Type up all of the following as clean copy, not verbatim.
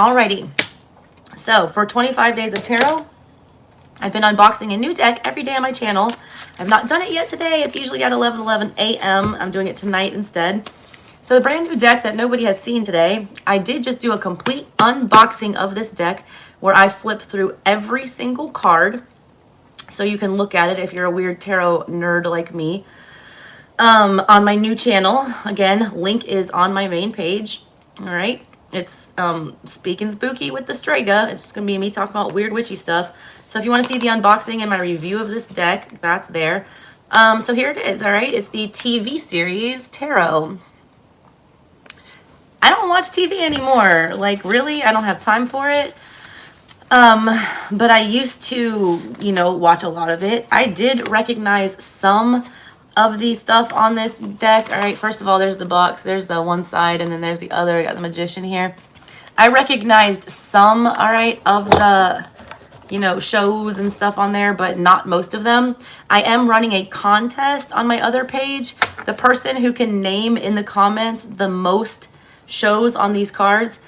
Alrighty. So for 25 days of tarot, I've been unboxing a new deck every day on my channel. I've not done it yet today. It's usually at 11 a.m. I'm doing it tonight instead. So the brand new deck that nobody has seen today, I did just do a complete unboxing of this deck where I flip through every single card so you can look at it if you're a weird tarot nerd like me. On my new channel, again, link is on my main page. All right. It's Speaking Spooky with the Strega. It's just going to be me talking about weird witchy stuff. So if you want to see the unboxing and my review of this deck, that's there. So here it is, all right? It's the TV series Tarot. I don't watch TV anymore. Like, really? I don't have time for it. But I used to, watch a lot of it. I did recognize some of the stuff on this deck. All right, first of all, there's the box. There's the one side, and then there's the other. I got the Magician here. I recognized some, all right, of the, shows and stuff on there, but not most of them. I am running a contest on my other page. The person who can name in the comments the most shows on these cards,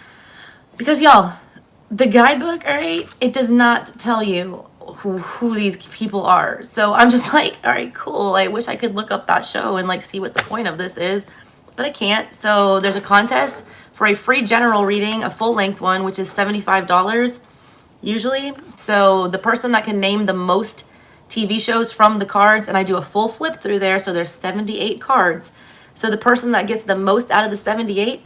because y'all, the guidebook, all right, it does not tell you who these people are. So I'm just like, all right, cool. I wish I could look up that show and like see what the point of this is, but I can't. So there's a contest for a free general reading, a full length one, which is $75 usually. So the person that can name the most TV shows from the cards, and I do a full flip through there. So there's 78 cards. So the person that gets the most out of the 78,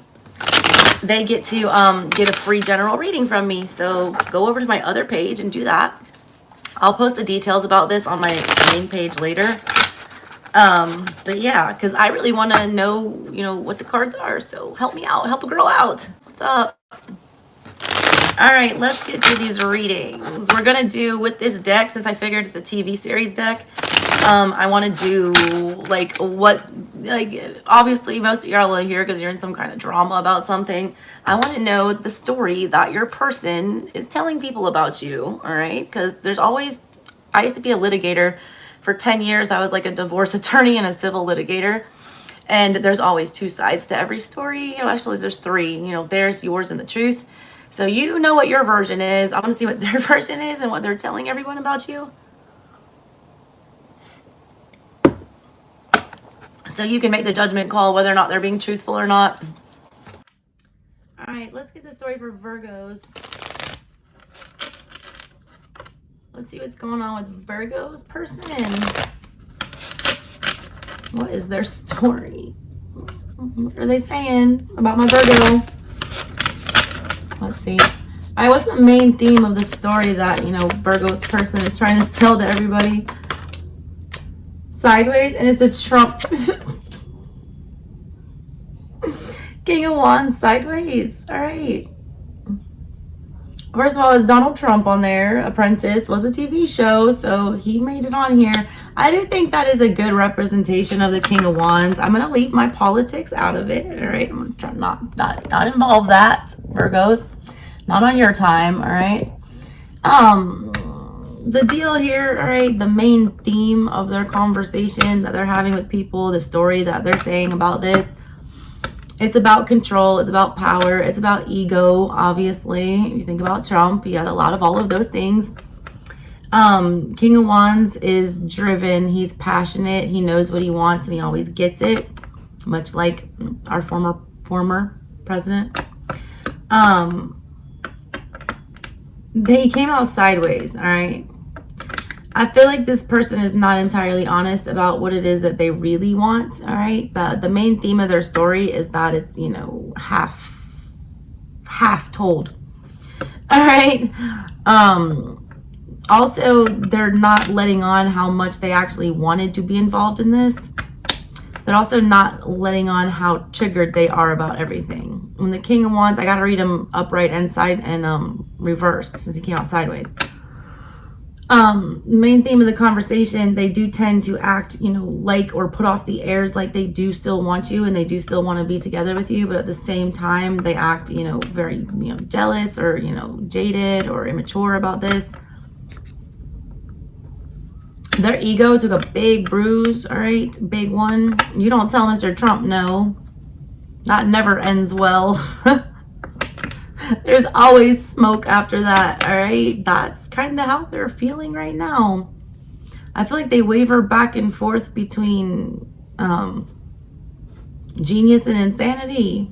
they get to get a free general reading from me. So go over to my other page and do that. I'll post the details about this on my main page later. But yeah, because I really want to know, what the cards are. So help me out. Help a girl out. What's up? All right, let's get to these readings. We're going to do with this deck, since I figured it's a TV series deck, I want to do obviously most of y'all are here because you're in some kind of drama about something. I want to know the story that your person is telling people about you. All right. Because there's always, I used to be a litigator for 10 years. I was like a divorce attorney and a civil litigator. And there's always two sides to every story. Actually there's three, theirs, yours, and the truth. So you know what your version is. I want to see what their version is and what they're telling everyone about you. So you can make the judgment call whether or not they're being truthful or not. All right, let's get the story for Virgos. Let's see what's going on with Virgo's person. What is their story? What are they saying about my Virgo? Let's see. All right, what's the main theme of the story that, Virgo's person is trying to sell to everybody? Sideways, and it's the Trump King of Wands sideways. All right. First of all, it's Donald Trump on there. Apprentice was a TV show, so he made it on here. I do think that is a good representation of the King of Wands. I'm gonna leave my politics out of it. All right, I'm gonna try not involve that, Virgos. Not on your time. All right. The deal here, all right, the main theme of their conversation that they're having with people, the story that they're saying about this, it's about control, it's about power, it's about ego, obviously. If you think about Trump, he had a lot of all of those things. King of Wands is driven, he's passionate, he knows what he wants, and he always gets it, much like our former president. They came out sideways, all right? I feel like this person is not entirely honest about what it is that they really want, all right? The main theme of their story is that it's, half told, all right? Also, they're not letting on how much they actually wanted to be involved in this. They're also not letting on how triggered they are about everything. When the King of Wands, I got to read him upright and side and reverse since he came out sideways. Main theme of the conversation, they do tend to act, like, or put off the airs like they do still want you and they do still want to be together with you, but at the same time they act, very, jealous or, jaded or immature about this. Their ego took a big bruise, all right, big one. You don't tell Mr. Trump no. That never ends well. There's always smoke after that, all right? That's kind of how they're feeling right now. I feel like they waver back and forth between genius and insanity.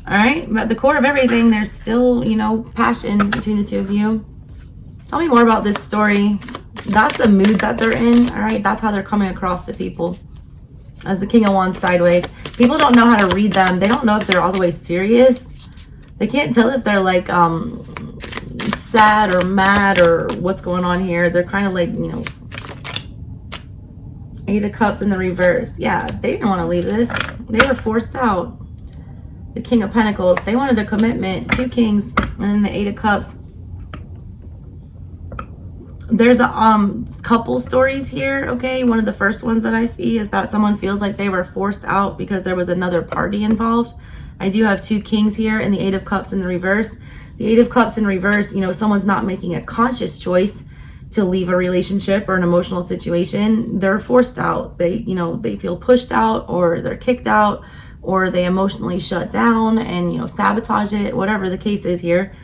All right, but at the core of everything, there's still, you know, passion between the two of you. Tell me more about this story. That's the mood that they're in, all right? That's how they're coming across to people. As the King of Wands sideways. People don't know how to read them. They don't know if they're all the way serious. They can't tell if they're like sad or mad or what's going on here. They're kind of like, you know, 8 of Cups in the reverse. Yeah, they didn't want to leave this. They were forced out. The King of Pentacles. They wanted a commitment. 2 Kings. And then the 8 of Cups. There's a couple stories here, okay? One of the first ones that I see is that someone feels like they were forced out because there was another party involved. I do have 2 Kings here and the 8 of Cups in the reverse. The 8 of Cups in reverse, you know, someone's not making a conscious choice to leave a relationship or an emotional situation. They're forced out. They, you know, they feel pushed out, or they're kicked out, or they emotionally shut down and, you know, sabotage it, whatever the case is here.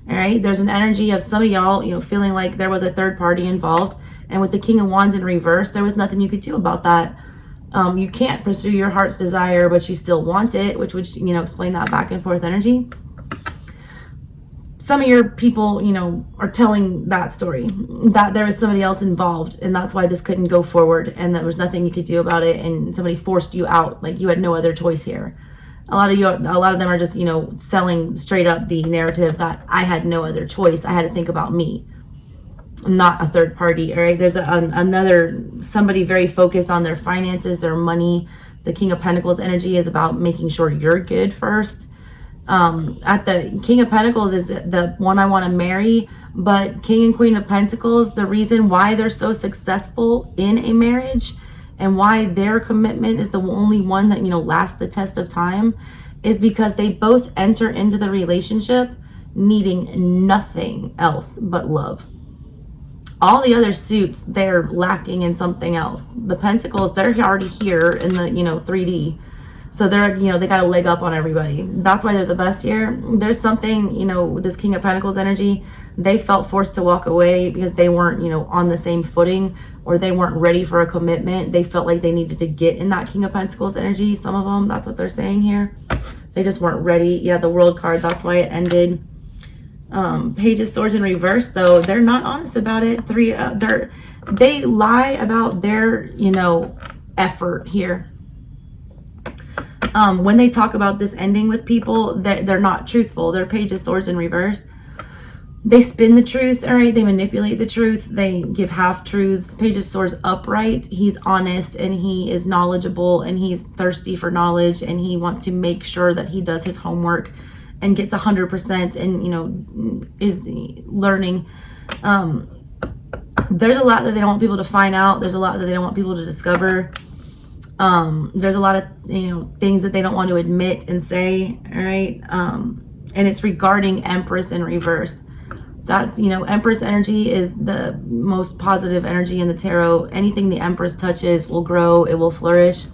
All right, there's an energy of some of y'all, you know, feeling like there was a third party involved. And with the King of Wands in reverse, there was nothing you could do about that. You can't pursue your heart's desire, but you still want it, which would, you know, explain that back and forth energy. Some of your people, you know, are telling that story, that there was somebody else involved, and that's why this couldn't go forward, and there was nothing you could do about it, and somebody forced you out, like you had no other choice here. A lot of them are just, you know, selling straight up the narrative that I had no other choice. I had to think about me, not a third party. All right. There's somebody very focused on their finances, their money. The King of Pentacles energy is about making sure you're good first. At the King of Pentacles is the one I want to marry, but King and Queen of Pentacles, the reason why they're so successful in a marriage and why their commitment is the only one that, you know, lasts the test of time is because they both enter into the relationship needing nothing else but love. All the other suits, they're lacking in something else. The Pentacles, they're already here in the, you know, 3D. So they're, you know, they got a leg up on everybody. That's why they're the best here. There's something, you know, with this King of Pentacles energy, they felt forced to walk away because they weren't, you know, on the same footing, or they weren't ready for a commitment. They felt like they needed to get in that King of Pentacles energy. Some of them, that's what they're saying here. They just weren't ready. Yeah, the World card, that's why it ended. Page of Swords in reverse, though, they're not honest about it. They lie about their, you know, effort here. When they talk about this ending with people, they're not truthful. They're Page of Swords in reverse. They spin the truth, all right? They manipulate the truth. They give half-truths. Page of Swords upright. He's honest, and he is knowledgeable, and he's thirsty for knowledge, and he wants to make sure that he does his homework and gets 100% and, you know, is learning. There's a lot that they don't want people to find out. There's a lot that they don't want people to discover. There's a lot of, you know, things that they don't want to admit and say, all right? And it's regarding Empress in reverse. That's, you know, Empress energy is the most positive energy in the tarot. Anything the Empress touches will grow, it will flourish.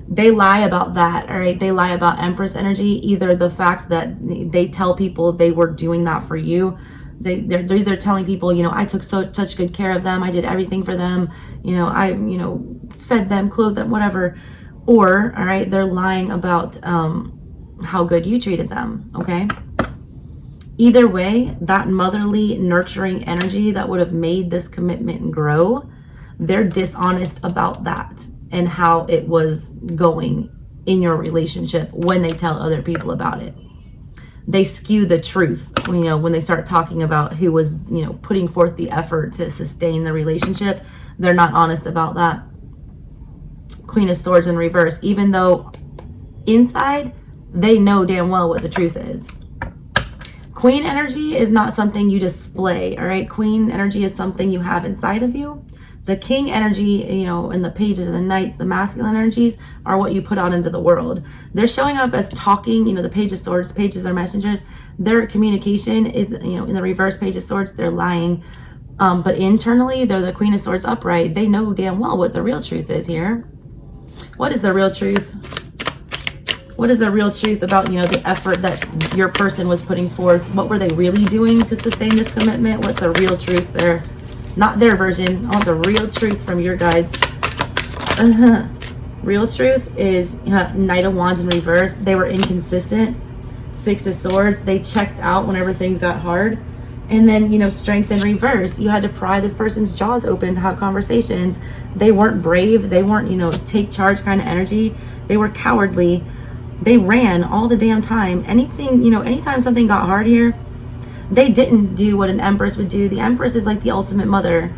They lie about that, all right? They lie about Empress energy, either the fact that they tell people they were doing that for you. They're either telling people, you know, I took such good care of them, I did everything for them, you know, I, you know, fed them, clothed them, whatever. Or, all right, they're lying about how good you treated them, okay? Either way, that motherly, nurturing energy that would have made this commitment grow, they're dishonest about that and how it was going in your relationship when they tell other people about it. They skew the truth, you know, when they start talking about who was, you know, putting forth the effort to sustain the relationship. They're not honest about that. Queen of Swords in reverse, even though inside they know damn well what the truth is. Queen energy is not something you display, all right? Queen energy is something you have inside of you. The King energy, you know, and the Pages and the Knights, the masculine energies, are what you put out into the world. They're showing up as talking, you know, the Page of Swords, pages are messengers. Their communication is, you know, in the reverse Page of Swords, they're lying. But internally, they're the Queen of Swords upright. They know damn well what the real truth is here. What is the real truth? What is the real truth about, you know, the effort that your person was putting forth? What were they really doing to sustain this commitment? What's the real truth there? Not their version. I want the real truth from your guides. Real truth is Knight of Wands in reverse. They were inconsistent. Six of Swords. They checked out whenever things got hard. And then, you know, Strength in reverse. You had to pry this person's jaws open to have conversations. They weren't brave. They weren't, you know, take charge kind of energy. They were cowardly. They ran all the damn time. Anything, you know, anytime something got hard here, they didn't do what an Empress would do. The Empress is like the ultimate mother.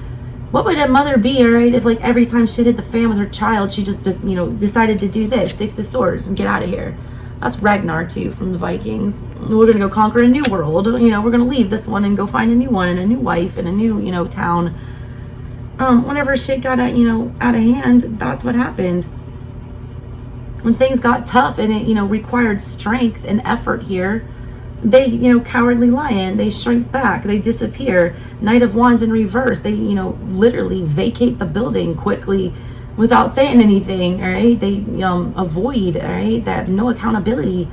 What would a mother be, all right, if like every time shit hit the fan with her child, she just you know, decided to do this, Six of Swords, and get out of here? That's Ragnar too, from the Vikings. We're gonna go conquer a new world. You know, we're gonna leave this one and go find a new one and a new wife and a new, you know, town. Whenever shit got out, you know, out of hand, that's what happened. When things got tough and it, you know, required strength and effort here, they, you know, Cowardly Lion, they shrink back, they disappear. Knight of Wands in reverse, they, you know, literally vacate the building quickly without saying anything, all right? They avoid, all right? They have no accountability.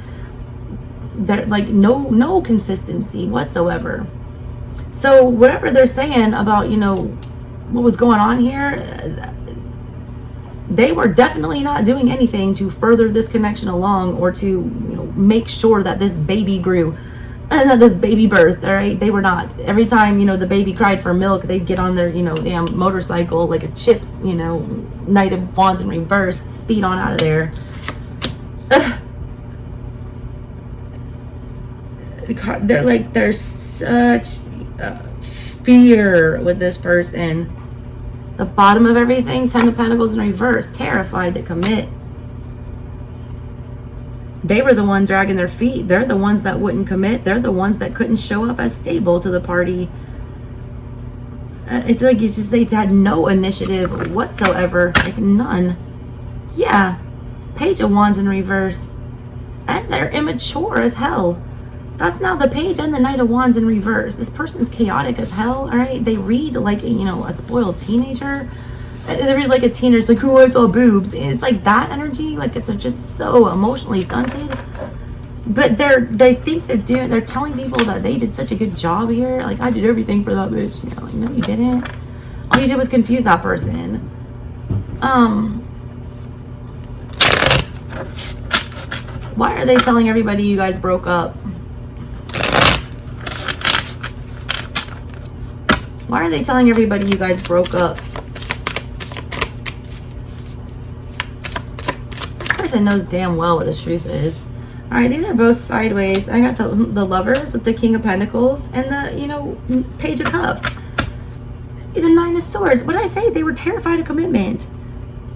They're like no consistency whatsoever. So whatever they're saying about, you know, what was going on here, they were definitely not doing anything to further this connection along or to, you know, make sure that this baby grew and that this baby birthed, all right? They were not. Every time, you know, the baby cried for milk, they'd get on their, you know, damn motorcycle like a Chips, you know, Knight of Wands in reverse, speed on out of there. They're like, there's such fear with this person. The bottom of everything, Ten of Pentacles in reverse, terrified to commit. They were the ones dragging their feet. They're the ones that wouldn't commit. They're the ones that couldn't show up as stable to the party. It's like, it's just, they had no initiative whatsoever, like none. Yeah, Page of Wands in reverse. And they're immature as hell. That's now the Page and the Knight of Wands in reverse. This person's chaotic as hell, all right? They read like, you know, a spoiled teenager. They read like a teenager's like, oh, I saw boobs. And it's like that energy, like they're just so emotionally stunted. But they think they're telling people that they did such a good job here. Like, I did everything for that bitch. You know, like, no, you didn't. All you did was confuse that person. Why are they telling everybody you guys broke up? Why are they telling everybody you guys broke up? This person knows damn well what the truth is. All right, these are both sideways. I got the Lovers with the King of Pentacles and the, you know, Page of Cups. The Nine of Swords. What did I say? They were terrified of commitment.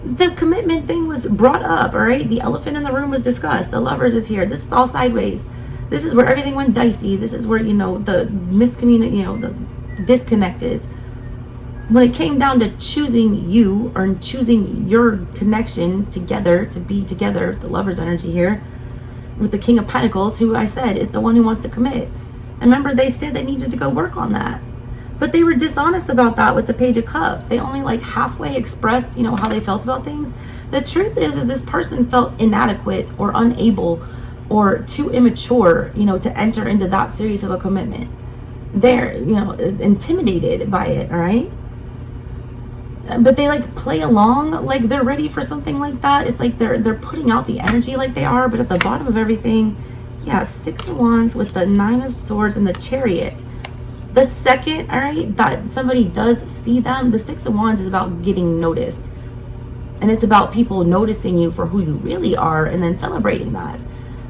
The commitment thing was brought up, all right? The elephant in the room was discussed. The Lovers is here. This is all sideways. This is where everything went dicey. This is where, you know, the miscommunication, you know, the disconnect is. When it came down to choosing you or choosing your connection together, to be together, the Lover's energy here, with the King of Pentacles, who I said is the one who wants to commit. And remember, they said they needed to go work on that. But they were dishonest about that with the Page of Cups. They only like halfway expressed, you know, how they felt about things. The truth is this person felt inadequate or unable or too immature, you know, to enter into that serious of a commitment. They're, you know, intimidated by it, all right? But they like play along like they're ready for something like that. It's like they're putting out the energy like they are, but at the bottom of everything, yeah, Six of Wands with the Nine of Swords and the Chariot. The second, all right, that somebody does see them, the Six of Wands is about getting noticed. And it's about people noticing you for who you really are and then celebrating that.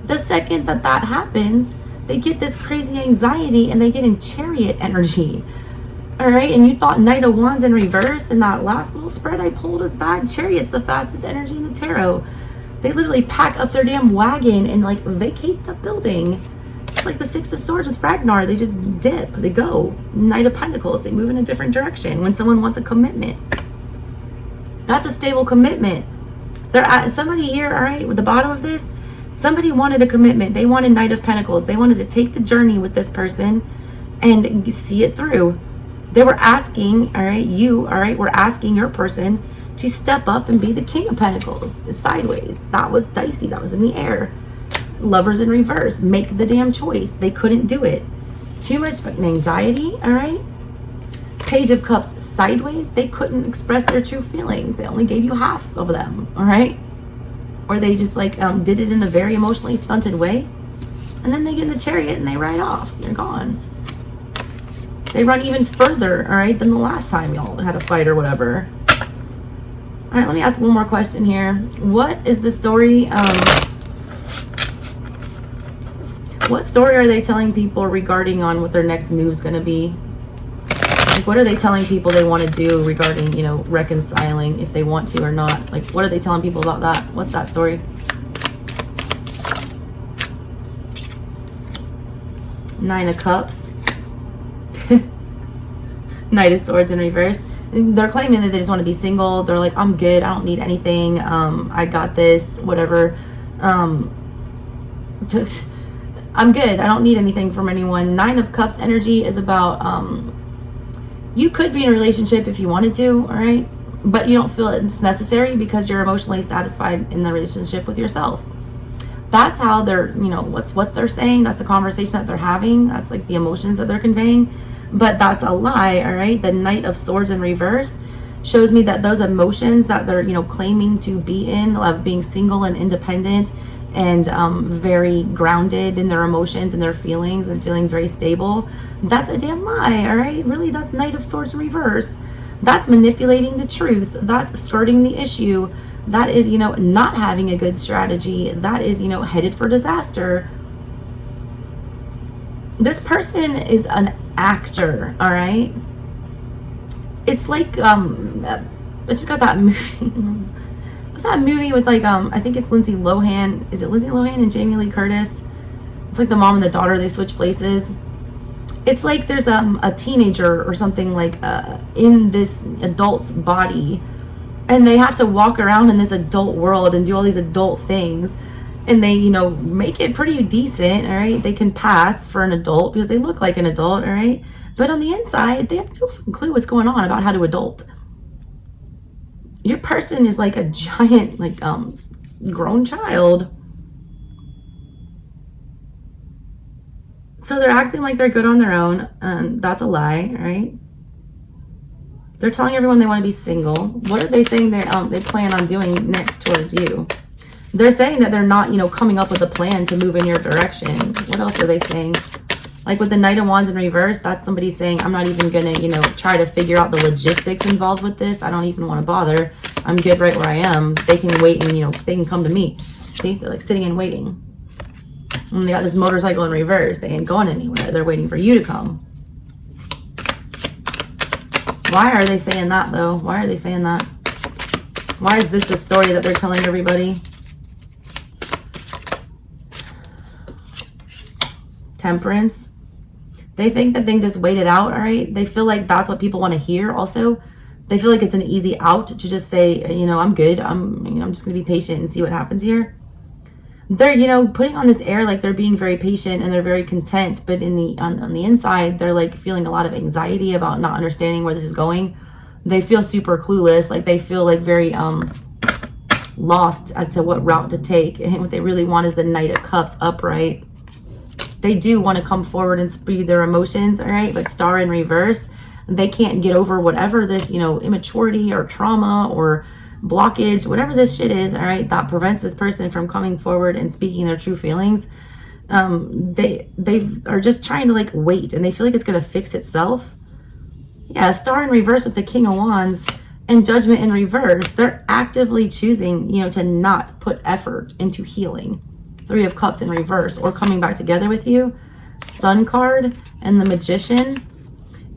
The second that that happens, they get this crazy anxiety and they get in Chariot energy. All right, and you thought Knight of Wands in reverse in that last little spread I pulled was bad? Chariot's the fastest energy in the tarot. They literally pack up their damn wagon and like vacate the building. It's like the Six of Swords with Ragnar. They just dip, they go. Knight of Pentacles, they move in a different direction when someone wants a commitment. That's a stable commitment. Somebody here, all right, with the bottom of this, somebody wanted a commitment. They wanted Knight of Pentacles. They wanted to take the journey with this person and see it through. They were asking, all right, we're asking your person to step up and be the King of Pentacles sideways. That was dicey. That was in the air. Lovers in reverse, make the damn choice. They couldn't do it. Too much fucking anxiety, all right? Page of Cups sideways, they couldn't express their true feelings. They only gave you half of them, all right? Or they just like did it in a very emotionally stunted way. And then they get in the Chariot and they ride off. They're gone. They run even further, all right, than the last time y'all had a fight or whatever. All right, let me ask one more question here. What is the story? What story are they telling people regarding on what their next move is going to be? Like, what are they telling people they want to do regarding, you know, reconciling, if they want to or not? Like, what are they telling people about that? What's that story? Nine of Cups. Knight of Swords in reverse. They're claiming that they just want to be single. They're like, I'm good. I don't need anything. I got this, whatever. I'm good. I don't need anything from anyone. Nine of Cups energy is about, you could be in a relationship if you wanted to, all right? But you don't feel it's necessary because you're emotionally satisfied in the relationship with yourself. That's how they're, you know, what they're saying. That's the conversation that they're having. That's like the emotions that they're conveying. But that's a lie, all right? The Knight of Swords in reverse shows me that those emotions that they're, you know, claiming to be in, of being single and independent and very grounded in their emotions and their feelings and feeling very stable, that's a damn lie, all right? Really, that's Knight of Swords in reverse. That's manipulating the truth. That's skirting the issue. That is, you know, not having a good strategy. That is, you know, headed for disaster. This person is an actor, all right? It's like, I just got that movie. What's that movie with like, I think it's Lindsay Lohan. Is it Lindsay Lohan and Jamie Lee Curtis? It's like the mom and the daughter, they switch places. It's like there's a teenager or something like in this adult's body, and they have to walk around in this adult world and do all these adult things, and they, you know, make it pretty decent, all right? They can pass for an adult because they look like an adult, all right? But on the inside, they have no clue what's going on about how to adult. Your person is like a giant, like, grown child. So they're acting like they're good on their own. That's a lie, right? They're telling everyone they want to be single. What are they saying they plan on doing next towards you? They're saying that they're not, you know, coming up with a plan to move in your direction. What else are they saying? Like with the Knight of Wands in reverse, that's somebody saying, I'm not even going to, you know, try to figure out the logistics involved with this. I don't even want to bother. I'm good right where I am. They can wait and, you know, they can come to me. See, they're like sitting and waiting. And they got this motorcycle in reverse. They ain't going anywhere. They're waiting for you to come. Why are they saying that, though? Why are they saying that? Why is this the story that they're telling everybody? Temperance. They think that they just wait it out, all right? They feel like that's what people want to hear also. They feel like it's an easy out to just say, you know, I'm good. I'm just going to be patient and see what happens here. They're, you know, putting on this air like they're being very patient and they're very content, but in the on the inside, they're like feeling a lot of anxiety about not understanding where this is going. They feel super clueless, like they feel like very lost as to what route to take. And what they really want is the Knight of Cups upright. They do want to come forward and spew their emotions, all right? But Star in reverse, they can't get over whatever this, you know, immaturity or trauma or blockage, whatever this shit is, all right, that prevents this person from coming forward and speaking their true feelings. They are just trying to like wait, and they feel like it's going to fix itself. Yeah, Star in reverse with the King of Wands and Judgment in reverse. They're actively choosing, you know, to not put effort into healing. Three of Cups in reverse, or coming back together with you. Sun card and the Magician.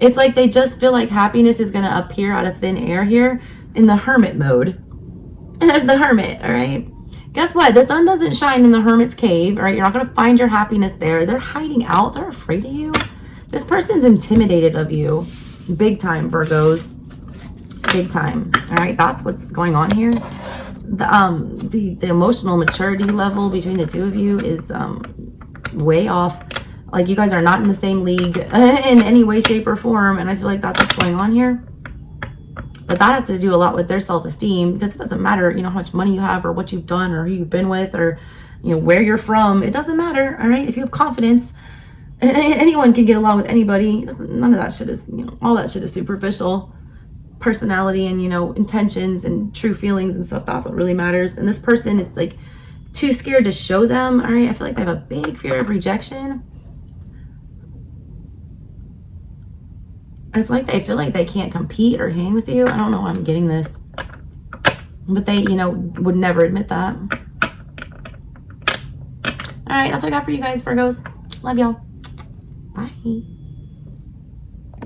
It's like they just feel like happiness is going to appear out of thin air here in the Hermit mode. And there's the Hermit, all right? Guess what? The sun doesn't shine in the Hermit's cave, all right? You're not going to find your happiness there. They're hiding out. They're afraid of you. This person's intimidated of you. Big time, Virgos. Big time, all right? That's what's going on here. The emotional maturity level between the two of you is way off. Like, you guys are not in the same league in any way, shape, or form, and I feel like that's what's going on here. But that has to do a lot with their self-esteem, because it doesn't matter, you know, how much money you have or what you've done or who you've been with or, you know, where you're from. It doesn't matter, all right? If you have confidence, anyone can get along with anybody. None of that shit is, you know, all that shit is superficial. Personality and, you know, intentions and true feelings and stuff, that's what really matters. And this person is like too scared to show them, all right? I feel like they have a big fear of rejection. It's like they feel like they can't compete or hang with you. I don't know why I'm getting this. But they, you know, would never admit that. All right, that's what I got for you guys, Virgos. Love y'all. Bye.